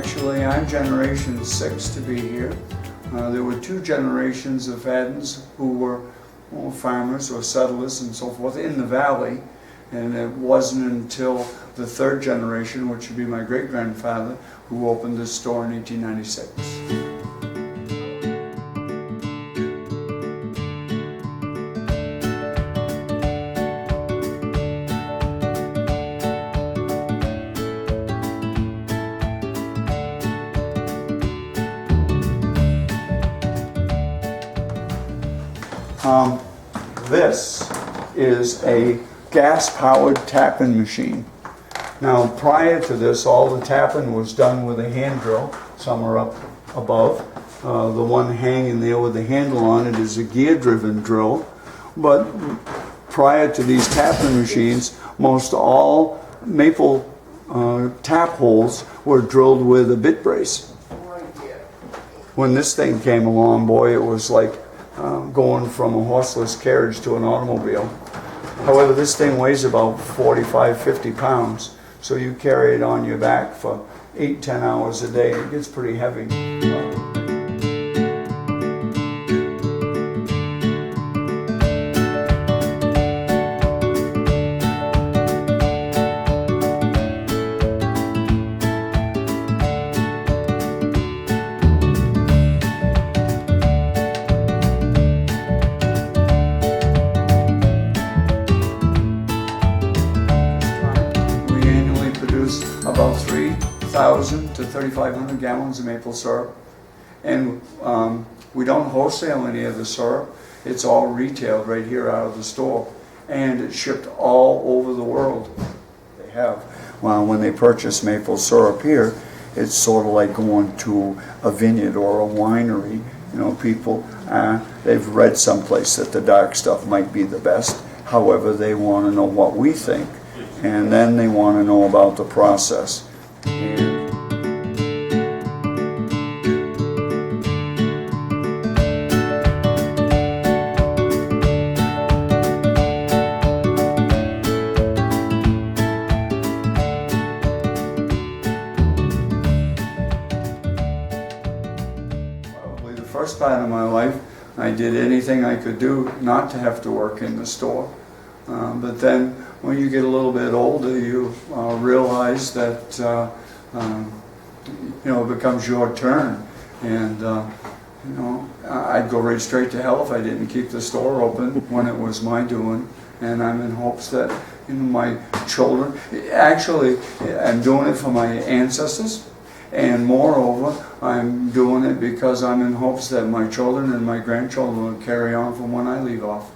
Actually, I'm generation 6 to be here. There were 2 generations of Faddens who were farmers or settlers and so forth in the valley, and it wasn't until the 3rd generation, which would be my great-grandfather, who opened this store in 1896. This is a gas-powered tapping machine. Now, prior to this, all the tapping was done with a hand drill. Some are up above. The one hanging there with the handle on it is a gear-driven drill. But prior to these tapping machines, most all maple tap holes were drilled with a bit brace. When this thing came along, boy, it was like going from a horseless carriage to an automobile. However, this thing weighs about 45, 50 pounds, so you carry it on your back for 8, 10 hours a day. It gets pretty heavy. About 3,000 to 3,500 gallons of maple syrup, and we don't wholesale any of the syrup. It's all retailed right here out of the store, and it's shipped all over the world. They have. Well, when they purchase maple syrup here, it's sort of like going to a vineyard or a winery. You know, people, they've read someplace that the dark stuff might be the best. However, they want to know what we think. And then they want to know about the process. Probably the first part of my life, I did anything I could do not to have to work in the store. But then when you get a little bit older, you realize that you know, it becomes your turn, and you know, I'd go right straight to hell if I didn't keep the store open when it was my doing. And I'm in hopes that, you know, my children, actually, I'm doing it for my ancestors, and moreover, I'm doing it because I'm in hopes that my children and my grandchildren will carry on from when I leave off.